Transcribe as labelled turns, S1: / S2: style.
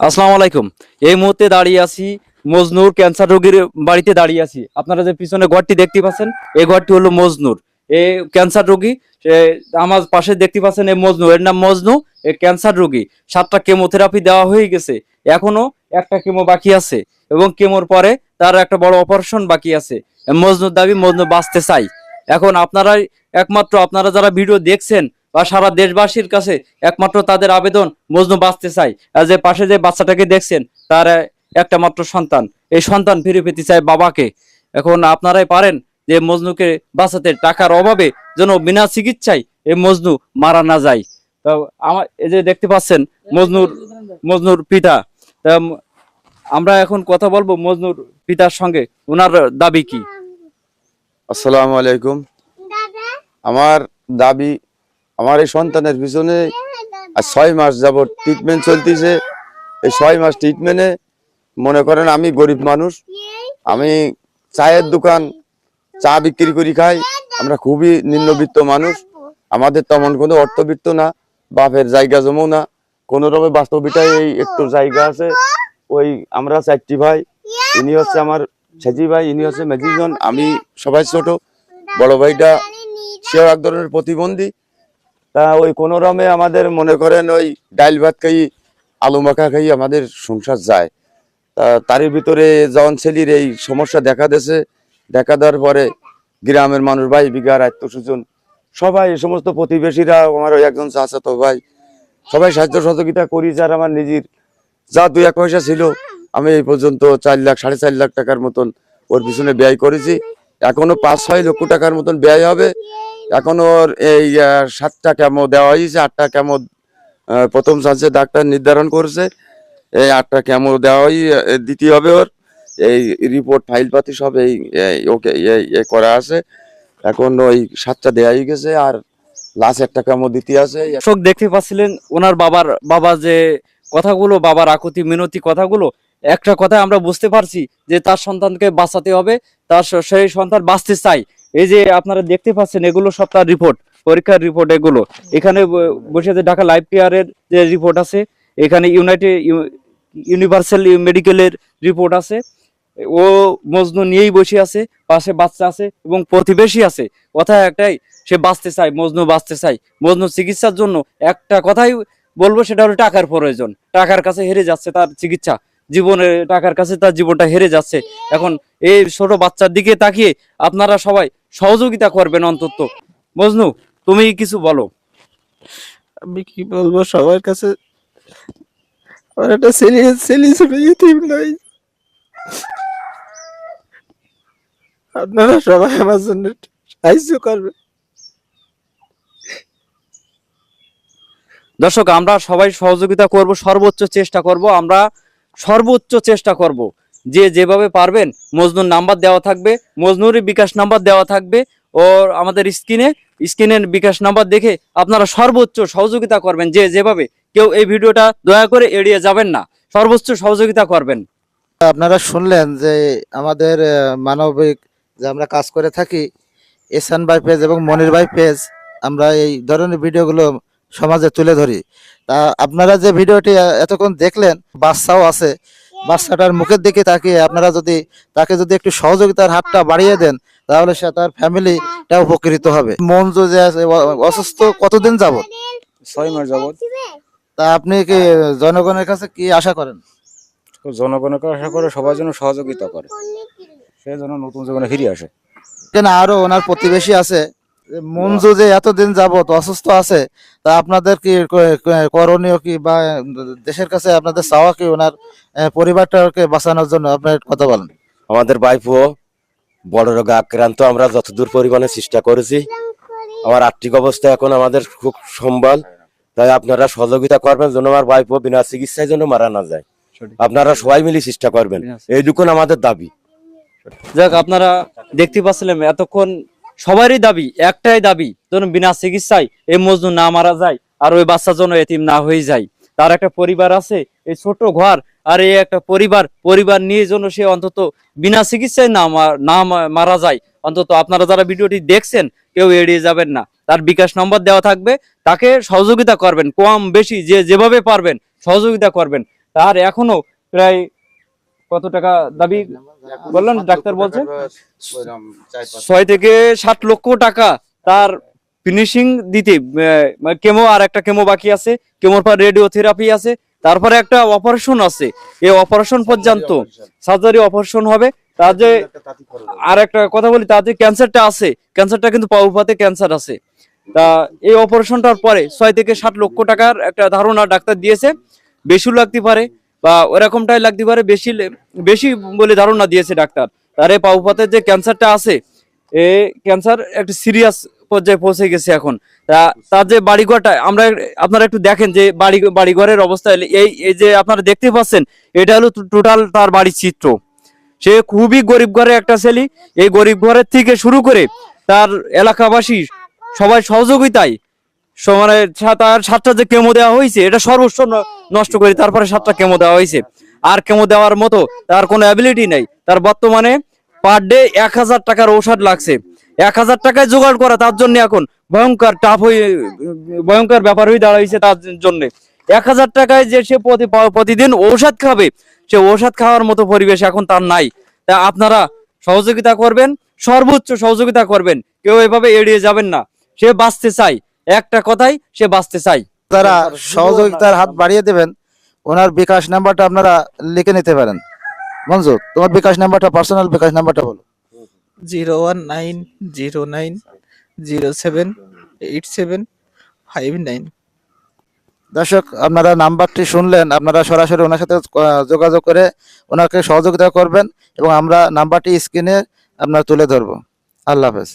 S1: আসসালামু আলাইকুম। এই মুহূর্তে দাঁড়িয়ে আছি মজনুর ক্যান্সার রোগীর বাড়িতে দাঁড়িয়ে আছি। আপনারা যে পিছনে ঘরটি দেখতে পাচ্ছেন, এই ঘরটি হলো মজনুর। এই ক্যান্সার রোগী, সে আমার পাশে দেখতে পাচ্ছেন এই মজনু, এর নাম মজনু। এই ক্যান্সার রোগী, 7টা কেমোথেরাপি দেওয়া হয়ে গেছে, এখনো একটা কেমো বাকি আছে এবং কেমোর পরে তার একটা বড় অপারেশন বাকি আছে। মজনুর দাবি মজনু বাঁচতে চাই। এখন আপনারাই একমাত্র, আপনারা যারা ভিডিও দেখছেন বা সারা দেশবাসীর কাছে একমাত্র তাদের আবেদন, মজনু বাঁচতে চাই। আর যে পাশে যে বাচ্চাটাকে দেখছেন, তার একটা মাত্র সন্তান, এই সন্তান ফিরে পেতে চায় বাবাকে। এখন আপনারাই পারেন যে মজনুকে বাঁচাতে, টাকার অভাবে যেন বিনা চিকিৎসায় এই মজনু মারা না যায়। তো আমার এই যে দেখতে পাচ্ছেন মজনুর পিতা। তা আমরা এখন কথা বলবো মজনুর পিতার সঙ্গে, ওনার দাবি কি।
S2: আসসালামু আলাইকুম। আমার দাবি, আমার এই সন্তানের পিছনে আর 6 মাস যাবত ট্রিটমেন্ট চলতেছে। এই 6 মাস ট্রিটমেন্টে মনে করেন আমি গরিব মানুষ, আমি চায়ের দোকান, চা বিক্রি করি খাই। আমরা খুবই নিম্নবিত্ত মানুষ, আমাদের তেমন কোনো অর্থবিত্ত না, বাপের জায়গা জমো না, কোনো রকম বাস্তবিটাই এই একটু জায়গা আছে। ওই আমরা 4টি ভাই, ইনি হচ্ছে আমার সেজি ভাই, ইনি হচ্ছে মেজিজন, আমি সবাই ছোট। বড় ভাইটা সেও এক ধরনের প্রতিবন্ধী। তা ওই কোনো রকমে আমাদের মনে করেন ওই ডাইল ভাত খাই, আলু মাখা খাই আমাদের সংসার যায়। তা তারই ভিতরে যখন ছেলির এই সমস্যা দেখা দিয়েছে, দেখা দেওয়ার পরে গ্রামের মানুষ, ভাই বিঘার আত্মস্বজন সবাই, এই সমস্ত প্রতিবেশীরা, আমার ওই একজন চাচাতো ভাই, সবাই সাহায্য সহযোগিতা করি। যার আমার নিজের যা 2-1 পয়সা ছিল, আমি এই পর্যন্ত 4 লাখ 4.5 লাখ টাকার মতন ওর পিছনে ব্যয় করেছি। এখনো 5-6 লক্ষ টাকার মতন ব্যয় হবে। এখন ওর এই 7টা কেমো দেওয়া হয়েছে, 8টা কেমো প্রথম চান্সে ডাক্তার নির্ধারণ করেছে। এই 8টা কেমো দেওয়াই দিতে হবে ওর। এই রিপোর্ট ফাইল পাতি সব এই ওকে করা আছে। এখন ওই 7টা দেওয়াই গেছে, আর লাস্ট একটা কেমো দিতে আছে।
S1: দর্শক দেখতে পাচ্ছিলেন ওনার বাবা যে কথাগুলো, বাবার আকুতি মিনতি কথাগুলো, একটা কথা আমরা বুঝতে পারছি যে তার সন্তানকে বাঁচাতে হবে, তার সেই সন্তান বাঁচতে চাই। এই যে আপনারা দেখতে পাচ্ছেন, এগুলো সব তার রিপোর্ট, পরীক্ষার রিপোর্ট এগুলো। এখানে বসে যে ঢাকা লাইফ কেয়ারের যে রিপোর্ট আছে, এখানে ইউনিভার্সাল মেডিকেলের রিপোর্ট আছে। ও মজনু নিয়েই বসে আছে, পাশে বাচ্চা আছে এবং প্রতিবেশী আছে। কথা একটাই, সে বাঁচতে চায়, মজনু বাঁচতে চায়। মজনু চিকিৎসার জন্য একটা কথাই বলবো, সেটা হলো টাকার প্রয়োজন। টাকার কাছে হেরে যাচ্ছে তার চিকিৎসা, জীবনে টাকার কাছে তার জীবনটা হেরে যাচ্ছে। এখন এই ছোট বাচ্চার দিকে তাকিয়ে আপনারা সবাই সহযোগিতা করবেন অন্তত। মজনু, তুমি কিছু বলো।
S3: আমি কি বলবো সবার কাছে, আমার একটা ছেলে ছোট ইতিম নাই। আপনারা সবাই আমার জন্য সাহায্য করবেন।
S1: দর্শক, আমরা সবাই সহযোগিতা করব, সর্বোচ্চ চেষ্টা করব, আমরা সর্বোচ্চ চেষ্টা করব। যে যেভাবে পারবেন, মজনুর নাম্বার দেওয়া থাকবে, মজনুরের বিকাশ নাম্বার দেওয়া থাকবে, ও আমাদের স্ক্রিনের বিকাশ নাম্বার দেখে আপনারা সর্বোচ্চ সহযোগিতা করবেন। যে যেভাবে, কেউ এই ভিডিওটা দয়া করে এড়িয়ে যাবেন না, সর্বোচ্চ সহযোগিতা করবেন।
S3: আপনারা শুনলেন যে আমাদের মানবিক যে আমরা কাজ করে থাকি, এসান ভাই পেজ এবং মনির ভাই পেজ, আমরা এই ধরনের ভিডিওগুলো সমাজে তুলে ধরি। তা আপনারা যে ভিডিওটি এতক্ষণ দেখলেন, বাচ্চাও আছে, বাচ্চাটার মুখের দিকে তাকিয়ে আপনারা যদি তাকে যদি একটু সহযোগিতার হাতটা বাড়িয়ে দেন, তাহলে সে তার ফ্যামিলিটা উপকৃত হবে। মঞ্জু যে আছে অসুস্থ কতদিন যাবত?
S4: 6 মাস যাবত।
S3: তা আপনি কি জনগণের কাছে কি আশা করেন?
S4: জনগণকে আশা করে সবার জন্য সহযোগিতা করে, সে যেন নতুন জীবনে ফিরে আসে।
S3: কেন আরো ওনার প্রতিবেশী আছে, মঞ্জু যে এতদিন যাবত অসুস্থ আছে, তা আপনাদের কি করণীয় কি, বা দেশের কাছে আপনাদের চাওয়া কি ওনার পরিবারটাকে বাঁচানোর জন্য? আপনার কথা বলেন।
S5: আমাদের ভাইপো বড় রোগে আক্রান্ত, আমরা যতদূর পরিমাণে চেষ্টা করেছি। আমার আর্থিক অবস্থা এখন আমাদের খুব সম্বল, তাই আপনারা সহযোগিতা করবেন যেন আমার ভাইপো বিনা চিকিৎসায় যেন মারা না যায়। আপনারা সবাই মিলে চেষ্টা করবেন, এইটুকুন আমাদের দাবি।
S1: যাক, আপনারা দেখতে পাচ্ছিলেন এতক্ষণ সবারই দাবি, একটাই দাবি, যেন বিনা চিকিৎসায় এই মজনু না মারা যায়, আর ওই বাচ্চা যেন এতিম না হয়ে যায়। তার একটা পরিবার আছে, এই ছোট ঘর, আর এই একটা পরিবার নিয়ে যেন সে অন্তত বিনা চিকিৎসায় না মারা যায়। অন্তত আপনারা যারা ভিডিওটি দেখছেন, কেউ এড়িয়ে যাবেন না। তার বিকাশ নম্বর দেওয়া থাকবে, তাকে সহযোগিতা করবেন, কম বেশি যে যেভাবে পারবেন সহযোগিতা করবেন। তার এখনো প্রায় কত টাকা দাবি বললেন ডাক্তার বলছে 6 থেকে 7 লক্ষ টাকা তার ফিনিশিং দিতে, কেমো আর একটা কেমো বাকি আছে, কেমোর পর রেডিওথেরাপি আছে, তারপরে একটা অপারেশন আছে। এই অপারেশন পর্যন্ত সার্জারি অপারেশন হবে। তার যে আর একটা কথা বলি, তার যে ক্যান্সারটা আছে, ক্যান্সারটা কিন্তু পাউপাতে ক্যান্সার আছে। তা এই অপারেশনটার পরে 6 থেকে 7 লক্ষ টাকার একটা ধারণা ডাক্তার দিয়েছে। বেশিও লাগতে পারে বা ওরকমটাই লাগতে পারে, বেশি বলে ধারণা দিয়েছে ডাক্তার। তার এই পাউপাতের যে ক্যান্সারটা আছে, এই ক্যান্সার একটা সিরিয়াস পর্যায়ে পৌঁছে গেছে এখন। তার যে বাড়িঘরটা আপনারা একটু দেখেন যে বাড়িঘরের অবস্থা। এই যে আপনারা দেখতে পাচ্ছেন, এটা হলো টোটাল তার বাড়ির চিত্র। সে খুবই গরিব ঘরের একটা ছেলে। এই গরিব ঘরের থেকে শুরু করে তার এলাকাবাসী সবাই সহযোগিতায় মানে তার 7টা যে কেমো দেওয়া হয়েছে, এটা সর্বস্ব নষ্ট করে তারপরে 7টা কেমো দেওয়া হয়েছে। আর কেমো দেওয়ার মতো তার কোনো অ্যাবিলিটি নাই। তার বর্তমানে পার ডে 1000 টাকার ঔষধ লাগছে। 1000 টাকায় জোগাড় করা তার জন্য এখন ভয়ঙ্কর ব্যাপার হয়ে দাঁড়াইছে তার জন্য। 1000 টাকায় যে সে প্রতিদিন ঔষধ খাবে, সে ঔষধ খাওয়ার মতো পরিবেশ এখন তার নাই। তা আপনারা সহযোগিতা করবেন, সর্বোচ্চ সহযোগিতা করবেন, কেউ এভাবে এড়িয়ে যাবেন না। সে বাঁচতে চাই, একটা কথাই, সে বাঁচতে চাই।
S3: তারা সহযোগিতার হাত বাড়িয়ে দেবেন। ওনার বিকাশ নাম্বারটা আপনারা লিখে নিতে পারেন। মঞ্জু, তোমার বিকাশ নাম্বারটা, পার্সোনাল বিকাশ নাম্বারটা বলো।
S6: 01909078759।
S3: দর্শক, আপনারা নাম্বারটি শুনলেন। আপনারা সরাসরি ওনার সাথে যোগাযোগ করে ওনাকে সহযোগিতা করবেন এবং আমরা নাম্বারটি স্ক্রিনে আপনার তুলে ধরবো। আল্লাহ হাফেজ।